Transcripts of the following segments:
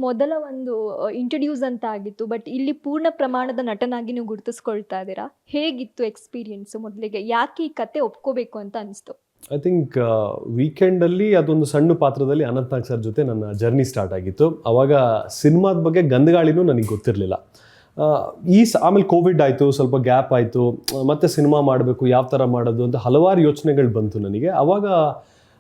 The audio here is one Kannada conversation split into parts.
ಮೊದಲ ಒಂದು ಇಂಟ್ರೊಡ್ಯೂಸ್ ಅಂತ ಆಗಿತ್ತು. ಬಟ್ ಇಲ್ಲಿ ಪೂರ್ಣ ಪ್ರಮಾಣದ ನಟನಾಗಿ ನೀವು ಗುರುತಿಸ್ಕೊಳ್ತಾ ಇದ್ದೀರಾ. ಹೇಗಿತ್ತು ಎಕ್ಸ್‌ಪೀರಿಯನ್ಸ್ ಮೊದಲಿಗೆ? ಯಾಕೆ ಈ ಕತೆ ಒಪ್ಕೋಬೇಕು ಅಂತ ಅನಿಸ್ತು? ಐ ಥಿಂಕ್ ವೀಕೆಂಡಲ್ಲಿ ಅದೊಂದು ಸಣ್ಣ ಪಾತ್ರದಲ್ಲಿ ಅನಂತ್ ನಾಗ್ ಸರ್ ಜೊತೆ ನನ್ನ ಜರ್ನಿ ಸ್ಟಾರ್ಟ್ ಆಗಿತ್ತು. ಆವಾಗ ಸಿನಿಮಾದ ಬಗ್ಗೆ ಗಂಧಗಾಳಿನೂ ನನಗೆ ಗೊತ್ತಿರಲಿಲ್ಲ. ಆಮೇಲೆ ಕೋವಿಡ್ ಆಯಿತು, ಸ್ವಲ್ಪ ಗ್ಯಾಪ್ ಆಯಿತು, ಮತ್ತೆ ಸಿನಿಮಾ ಮಾಡಬೇಕು, ಯಾವ ಥರ ಮಾಡೋದು ಅಂತ ಹಲವಾರು ಯೋಚನೆಗಳು ಬಂತು ನನಗೆ. ಆವಾಗ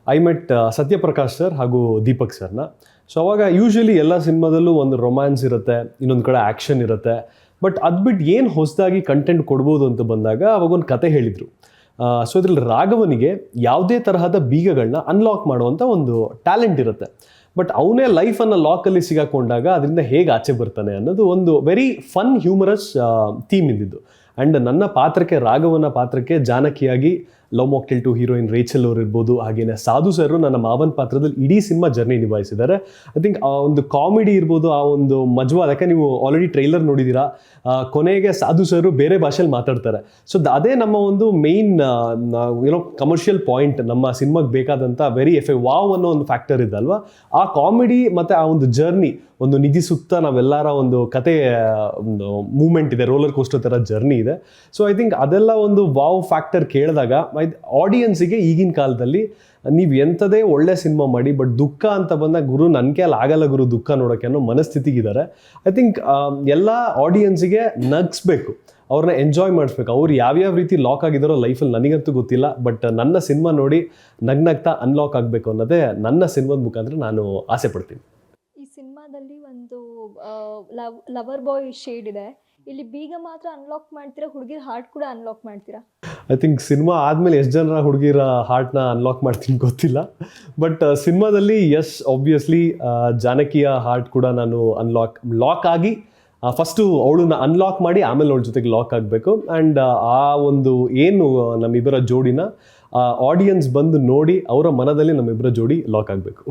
ಐ ಮೆಟ್ ಸತ್ಯಪ್ರಕಾಶ್ ಸರ್ ಹಾಗೂ ದೀಪಕ್ ಸರ್ನ. ಸೊ ಅವಾಗ ಯೂಶ್ವಲಿ ಎಲ್ಲ ಸಿನಿಮಾದಲ್ಲೂ ಒಂದು ರೊಮ್ಯಾನ್ಸ್ ಇರುತ್ತೆ, ಇನ್ನೊಂದು ಕಡೆ ಆ್ಯಕ್ಷನ್ ಇರುತ್ತೆ. ಬಟ್ ಅದು ಬಿಟ್ಟು ಏನು ಹೊಸದಾಗಿ ಕಂಟೆಂಟ್ ಕೊಡ್ಬೋದು ಅಂತ ಬಂದಾಗ ಅವಾಗ ಒಂದು ಕತೆ ಹೇಳಿದರು. ಸೊ ಇದರಲ್ಲಿ ರಾಘವನಿಗೆ ಯಾವುದೇ ತರಹದ ಬೀಗಗಳನ್ನ ಅನ್ಲಾಕ್ ಮಾಡುವಂಥ ಒಂದು ಟ್ಯಾಲೆಂಟ್ ಇರುತ್ತೆ. ಬಟ್ ಅವನೇ ಲೈಫನ್ನು ಲಾಕಲ್ಲಿ ಸಿಗಾಕೊಂಡಾಗ ಅದರಿಂದ ಹೇಗೆ ಆಚೆ ಬರ್ತಾನೆ ಅನ್ನೋದು ಒಂದು ವೆರಿ ಫನ್ ಹ್ಯೂಮರಸ್ ಥೀಮ್ ಇದ್ದಿದ್ದು. ಆ್ಯಂಡ್ ನನ್ನ ಪಾತ್ರಕ್ಕೆ, ರಾಘವನ ಪಾತ್ರಕ್ಕೆ ಜಾನಕಿಯಾಗಿ ಲವ್ ಮಾಕ್ಟೇಲ್ 2 ಹೀರೋಯಿನ್ ರೇಚಲ್ ಅವರು ಇರ್ಬೋದು, ಹಾಗೆಯೇ ಸಾಧು ಸರ್ ನನ್ನ ಮಾವನ್ ಪಾತ್ರದಲ್ಲಿ ಇಡೀ ಸಿನಿಮಾ ಜರ್ನಿ ನಿಭಾಯಿಸಿದ್ದಾರೆ. ಐ ಥಿಂಕ್ ಆ ಒಂದು ಕಾಮಿಡಿ ಇರ್ಬೋದು, ಆ ಒಂದು ಮಜವಾ, ಅದಕ್ಕೆ ನೀವು ಆಲ್ರೆಡಿ ಟ್ರೈಲರ್ ನೋಡಿದ್ದೀರಾ, ಕೊನೆಗೆ ಸಾಧು ಸರ್ ಬೇರೆ ಭಾಷೆಯಲ್ಲಿ ಮಾತಾಡ್ತಾರೆ. ಸೊ ಅದೇ ನಮ್ಮ ಒಂದು ಮೇಯ್ನ್ ಕಮರ್ಷಿಯಲ್ ಪಾಯಿಂಟ್, ನಮ್ಮ ಸಿನಿಮಾಗೆ ಬೇಕಾದಂಥ ವೆರಿ ವಾವ್ ಅನ್ನೋ ಒಂದು ಫ್ಯಾಕ್ಟರ್ ಇದೆ ಅಲ್ವಾ. ಆ ಕಾಮಿಡಿ ಮತ್ತು ಆ ಒಂದು ಜರ್ನಿ, ಒಂದು ನಿಧಿ ಸುತ್ತ ನಾವೆಲ್ಲರ ಒಂದು ಕತೆ, ಒಂದು ಮೂಮೆಂಟ್ ಇದೆ, ರೋಲರ್ ಕೋಸ್ಟರ್ ಥರ ಜರ್ನಿ ಇದೆ. ಸೊ ಐ ಥಿಂಕ್ ಅದೆಲ್ಲ ಒಂದು ವಾವ್ ಫ್ಯಾಕ್ಟರ್ ಕೇಳಿದಾಗ ಆಡಿಯನ್ಸಿಗೆ ಈಗಿನ ಕಾಲದಲ್ಲಿ ನೀವು ಎಂಥದೇ ಒಳ್ಳೆ ಸಿನಿಮಾ ಮಾಡಿ, ಬಟ್ ದುಃಖ ಅಂತ ಬಂದಾಗ ಗುರು ನನ್ನ ಕೈಯಲ್ಲಿ ಆಗಲ್ಲ ಗುರು ದುಃಖ ನೋಡೋಕ್ಕೆ ಅನ್ನೋ ಮನಸ್ಥಿತಿಗಿದ್ದಾರೆ. ಐ ಥಿಂಕ್ ಎಲ್ಲ ಆಡಿಯನ್ಸಿಗೆ ನಗಿಸ್ಬೇಕು, ಅವ್ರನ್ನ ಎಂಜಾಯ್ ಮಾಡಿಸ್ಬೇಕು. ಅವ್ರು ಯಾವ್ಯಾವ ರೀತಿ ಲಾಕ್ ಆಗಿದ್ದಾರೋ ಲೈಫಲ್ಲಿ ನನಗಂತೂ ಗೊತ್ತಿಲ್ಲ, ಬಟ್ ನನ್ನ ಸಿನಿಮಾ ನೋಡಿ ನಗ್ನಗ್ತಾ ಅನ್ಲಾಕ್ ಆಗಬೇಕು ಅನ್ನೋದೇ ನನ್ನ ಸಿನಿಮಾದ ಮುಖಾಂತರ ನಾನು ಆಸೆ ಪಡ್ತೀನಿ. ಈ ಸಿನಿಮಾದಲ್ಲಿ ಒಂದು ಲವರ್ ಬಾಯ್ ಶೇಡ್ ಇದೆ. ಇಲ್ಲಿ ಬೀಗ ಮಾತ್ರ ಅನ್ಲಾಕ್ ಮಾಡ್ತೀರಾ, ಹುಡುಗಿರ ಹಾರ್ಟ್ ಕೂಡ ಅನ್ಲಾಕ್ ಮಾಡ್ತೀರಾ? ಐ ಥಿಂಕ್ ಸಿನಿಮಾ ಆದಮೇಲೆ ಎಷ್ಟು ಜನರ ಹುಡುಗಿರ ಹಾರ್ಟ್ನ ಅನ್ಲಾಕ್ ಮಾಡ್ತೀನಿ ಗೊತ್ತಿಲ್ಲ. ಬಟ್ ಸಿನಿಮಾದಲ್ಲಿ ಆಬ್ವಿಯಸ್ಲಿ ಜಾನಕಿಯ ಹಾರ್ಟ್ ಕೂಡ ನಾನು ಲಾಕ್ ಆಗಿ ಫಸ್ಟು ಅವಳನ್ನ ಅನ್ಲಾಕ್ ಮಾಡಿ ಆಮೇಲೆ ಅವಳ ಜೊತೆಗೆ ಲಾಕ್ ಆಗಬೇಕು. ಆ್ಯಂಡ್ ಆ ಒಂದು ಏನು ನಮ್ಮಿಬ್ಬರ ಜೋಡಿನ ಆಡಿಯನ್ಸ್ ಬಂದು ನೋಡಿ ಅವರ ಮನದಲ್ಲಿ ನಮ್ಮಿಬ್ಬರ ಜೋಡಿ ಲಾಕ್ ಆಗಬೇಕು.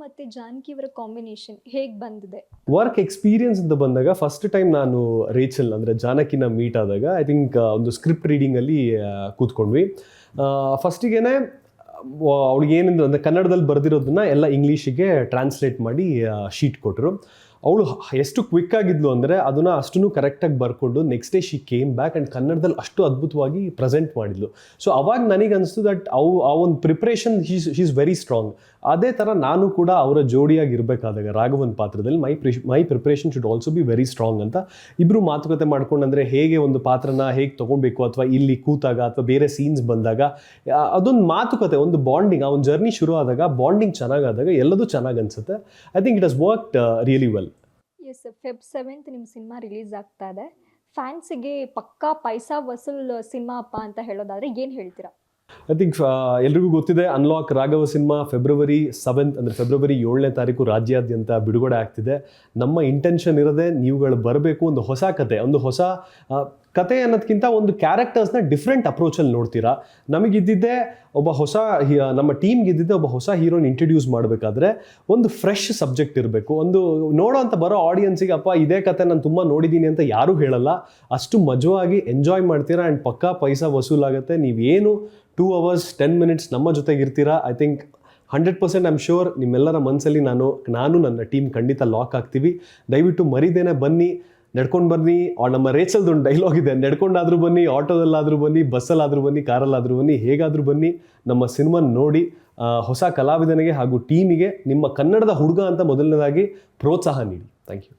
ಮತ್ತೆ ಜಾನಕಿ ಅವರ ಕಾಂಬಿನೇಷನ್ ಹೇಗೆ ಬಂದಿದೆ? ವರ್ಕ್ ಎಕ್ಸ್ಪೀರಿಯನ್ಸ್ ಅಂತ ಬಂದಾಗ ಫಸ್ಟ್ ಟೈಮ್ ನಾನು ರೇಚಲ್ ಅಂದರೆ ಜಾನಕಿನ ಮೀಟ್ ಆದಾಗ ಐ ಥಿಂಕ್ ಒಂದು ಸ್ಕ್ರಿಪ್ಟ್ ರೀಡಿಂಗಲ್ಲಿ ಕೂತ್ಕೊಂಡ್ವಿ. ಫಸ್ಟಿಗೆ ಅವಳಿಗೆ ಏನಂದ್ರೆ ಅಂದರೆ ಕನ್ನಡದಲ್ಲಿ ಬರೆದಿರೋದನ್ನ ಎಲ್ಲ ಇಂಗ್ಲೀಷಿಗೆ ಟ್ರಾನ್ಸ್ಲೇಟ್ ಮಾಡಿ ಶೀಟ್ ಕೊಟ್ಟರು. ಅವಳು ಎಷ್ಟು ಕ್ವಿಕ್ ಆಗಿದ್ಲು ಅಂದರೆ ಅದನ್ನು ಅಷ್ಟೂ ಕರೆಕ್ಟಾಗಿ ಬರ್ಕೊಂಡು next day she came back and ಕನ್ನಡದಲ್ಲಿ ಅಷ್ಟು ಅದ್ಭುತವಾಗಿ ಪ್ರೆಸೆಂಟ್ ಮಾಡಿದ್ಲು. ಸೊ ಅವಾಗ ನನಗೆ ಅನಿಸ್ತು ದಟ್ ಆ ಒಂದು preparation she is very strong. ಅದೇ ಥರ ನಾನು ಕೂಡ ಅವರ ಜೋಡಿಯಾಗಿ ಇರಬೇಕಾದಾಗ ರಾಘವನ್ ಪಾತ್ರದಲ್ಲಿ my preparation should also be very strong ಅಂತ ಇಬ್ಬರು ಮಾತುಕತೆ ಮಾಡ್ಕೊಂಡು, ಅಂದರೆ ಹೇಗೆ ಒಂದು ಪಾತ್ರನ ಹೇಗೆ ತೊಗೊಬೇಕು, ಅಥವಾ ಇಲ್ಲಿ ಕೂತಾಗ ಅಥವಾ ಬೇರೆ ಸೀನ್ಸ್ ಬಂದಾಗ ಅದೊಂದು ಮಾತುಕತೆ, ಒಂದು ಬಾಂಡಿಂಗ್, ಆ ಒಂದು ಜರ್ನಿ ಶುರು ಆದಾಗ ಬಾಂಡಿಂಗ್ ಚೆನ್ನಾಗಾದಾಗ ಎಲ್ಲದೂ ಚೆನ್ನಾಗಿ ಅನಿಸುತ್ತೆ. I think it has worked really well. Yes, Feb 7th ನಿಮ್ಮ ಸಿನಿಮಾ ರಿಲೀಸ್ ಆಗ್ತಾ ಇದೆ. ಫ್ಯಾನ್ಸಿಗೆ ಪಕ್ಕಾ ಪೈಸಾ ವಸೂಲ್ ಸಿನಿಮಾ ಅಪ್ಪ ಅಂತ ಹೇಳೋದಾದ್ರೆ ಏನು ಹೇಳ್ತೀರಾ? ಐ ಥಿಂಕ್ ಎಲ್ರಿಗೂ ಗೊತ್ತಿದೆ, unlock Raghava cinema February 7th ಅಂದರೆ ಫೆಬ್ರವರಿ 7ನೇ ತಾರೀಕು ರಾಜ್ಯಾದ್ಯಂತ ಬಿಡುಗಡೆ ಆಗ್ತಿದೆ. ನಮ್ಮ ಇಂಟೆನ್ಷನ್ ಇರೋದೆ ನೀವುಗಳು ಬರಬೇಕು, ಒಂದು ಹೊಸ ಕತೆ, ಒಂದು ಹೊಸ ಕತೆ ಅನ್ನೋದಕ್ಕಿಂತ ಒಂದು ಕ್ಯಾರೆಕ್ಟರ್ಸ್ನ ಡಿಫ್ರೆಂಟ್ ಅಪ್ರೋಚಲ್ಲಿ ನೋಡ್ತೀರಾ. ನಮಗಿದ್ದಿದ್ದೆ ನಮ್ಮ ಟೀಮ್ಗಿದ್ದಿದ್ದೆ ಒಬ್ಬ ಹೊಸ ಹೀರೋನ ಇಂಟ್ರಡ್ಯೂಸ್ ಮಾಡಬೇಕಾದ್ರೆ ಒಂದು ಫ್ರೆಶ್ ಸಬ್ಜೆಕ್ಟ್ ಇರಬೇಕು. ಒಂದು ನೋಡೋಂಥ ಬರೋ ಆಡಿಯನ್ಸಿಗೆ ಅಪ್ಪ ಇದೇ ಕತೆ ನಾನು ತುಂಬ ನೋಡಿದ್ದೀನಿ ಅಂತ ಯಾರೂ ಹೇಳಲ್ಲ. ಅಷ್ಟು ಮಜವಾಗಿ ಎಂಜಾಯ್ ಮಾಡ್ತೀರಾ ಆ್ಯಂಡ್ ಪಕ್ಕಾ ಪೈಸಾ ವಸೂಲಾಗುತ್ತೆ. ನೀವೇನು 2 hours 10 minutes ನಮ್ಮ ಜೊತೆಗೆ ಇರ್ತೀರಾ. I think 100% I am sure ನಿಮ್ಮೆಲ್ಲರ ಮನಸ್ಸಲ್ಲಿ ನಾನು ನನ್ನ ಟೀಮ್ ಖಂಡಿತ ಲಾಕ್ ಆಗ್ತೀವಿ. ದಯವಿಟ್ಟು ಮರಿದೇನೆ ಬನ್ನಿ, ನಡ್ಕೊಂಡು ಬನ್ನಿ. ನಮ್ಮ ರೇಚಲ್ದು ಒಂದು ಡೈಲಾಗ್ ಇದೆ, ನಡ್ಕೊಂಡಾದರೂ ಬನ್ನಿ, ಆಟೋದಲ್ಲಾದರೂ ಬನ್ನಿ, ಬಸ್ಸಲ್ಲಾದರೂ ಬನ್ನಿ, ಕಾರಲ್ಲಾದರೂ ಬನ್ನಿ, ಹೇಗಾದರೂ ಬನ್ನಿ, ನಮ್ಮ ಸಿನಿಮಾ ನೋಡಿ ಹೊಸ ಕಲಾವಿದನಿಗೆ ಹಾಗೂ ಟೀಮಿಗೆ ನಿಮ್ಮ ಕನ್ನಡದ ಹುಡುಗ ಅಂತ ಮೊದಲನೇದಾಗಿ ಪ್ರೋತ್ಸಾಹ ನೀಡಿ. Thank you.